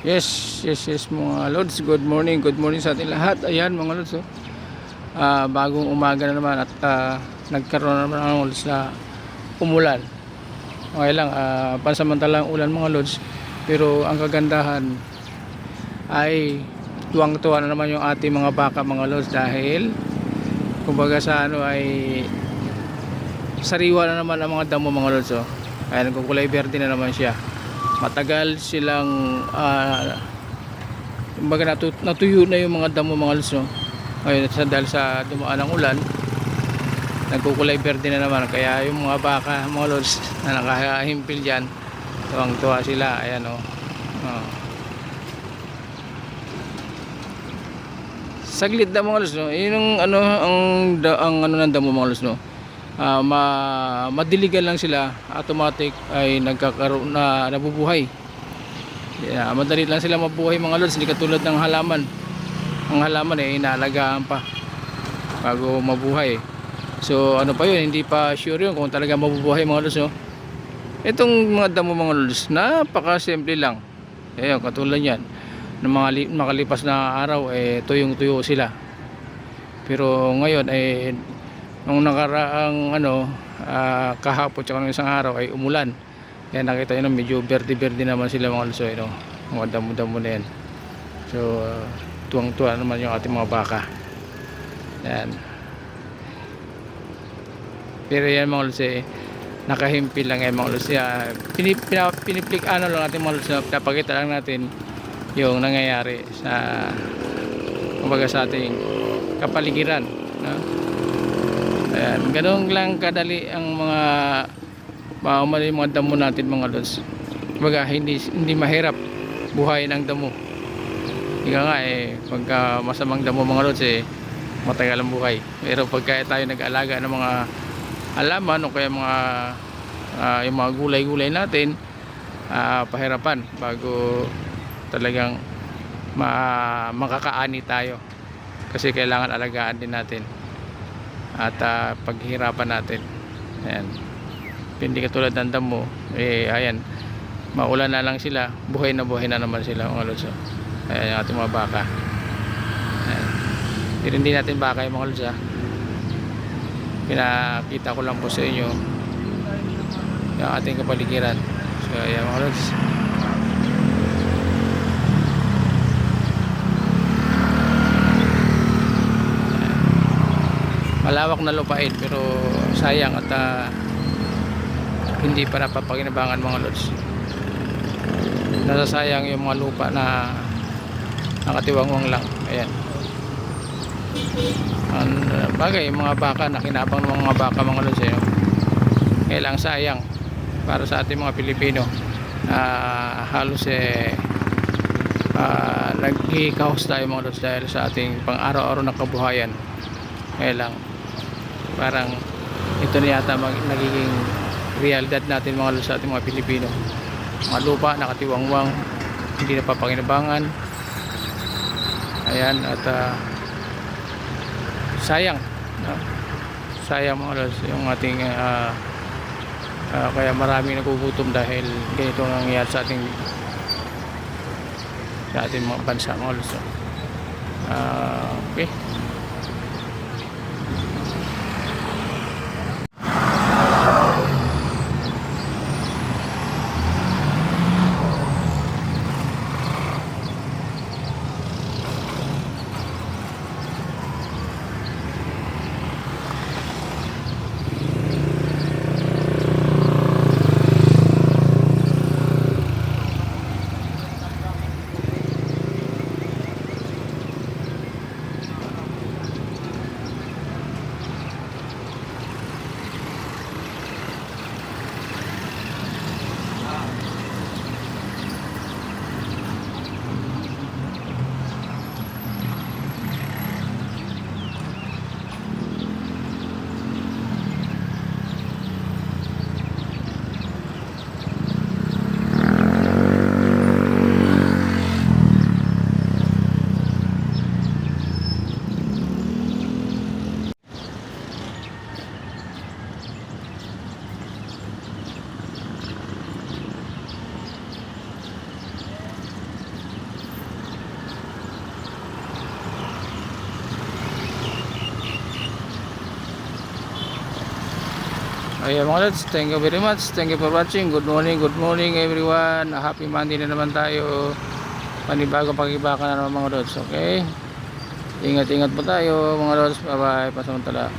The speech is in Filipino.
Yes mga lods. Good morning sa ating lahat. Ayan mga lods, bagong umaga na naman at nagkaroon na naman ng lods na umulan. Okay lang, pansamantalang ulan mga lods, pero ang kagandahan ay tuwang-tuwa na naman yung ating mga baka mga lods, dahil kumbaga sa ano ay sariwa na naman ang mga damo mga lods. Ayan, nagkukulay verde na naman siya. Matagal silang kumbaga natuyo na yung mga damo mga lods, ngayon dahil sa dumaan ng ulan, nagkukulay verde na naman. Kaya yung mga baka mga lods na nakahimpil dyan, tuwang-tuwa sila. Ayan saglit na mga lods, yun ang ano ng damo mga lods, madiligan lang sila, automatic ay nagkakaroon na nabubuhay. Madali lang sila mabuhay mga lods, hindi katulad ng halaman. Ang halaman inaalagaan pa bago mabuhay. So ano pa yun, hindi pa sure yun kung talaga mabubuhay mga lods. Itong mga damo mga lods, napaka simple lang. Ayun, katulad yan ng mga makalipas na araw tuyong-tuyo sila. Pero ngayon nung nakaraang kahapon tsaka ng isang araw ay umulan, kaya nakita nyo medyo verde-verde naman sila mga lods, mga damo-damo na yan. So tuwang-tuwa naman yung ating mga baka. Yan. Pero yan mga lods, nakahimpil lang yan mga lods. Piniplik lang natin mga lods, pinapakita lang natin yung nangyayari sa kumbaga sa ating kapaligiran, Ayan, ganun lang kadali ang mga damo natin mga lods. Kumbaga hindi mahirap buhayin ang damo. Ika nga pagka masamang damo mga lods, matagal ang buhay. Pero pagka tayo nag-alaga ng mga halaman o kaya yung mga gulay-gulay natin, pahirapan bago talagang makakaani tayo, kasi kailangan alagaan din natin at paghihirapan natin. Ayan, hindi katulad ng damo, ayan, maulan na lang sila, buhay na naman sila mga lods. Ayan yung ating mga baka. Ayan. Pero hindi natin baka yung mga lods, pinakita ko lang po sa inyo yung ating kapaligiran. So ayan mga lods, malawak na lupain, pero sayang at hindi pa napapakinabangan mga lods. Nasasayang yung mga lupa na nakatiwangwang lang. Ayan, bagay yung mga baka, nakinabang ng mga baka mga lods, kaya lang sayang para sa ating mga Pilipino, halos nagkikahos tayo mga lods dahil sa ating pang araw-araw na kabuhayan. Kaya lang parang ito na yata nagiging realidad natin mga lods sa ating mga Pilipino. Mga lupa nakatiwangwang, hindi napapakinabangan. Ayan, at sayang sayang mga lods yung ating kaya maraming nagugutom dahil ganito ang nangyayari sa ating mga bansa mga lods. Okay. Ayan mga lods, thank you very much. Thank you for watching. Good morning everyone. Happy Monday na naman tayo. Panibagong pag-ibaka na naman mga lods. Okay? Ingat-ingat po tayo mga lods. Bye bye. Pasamantala.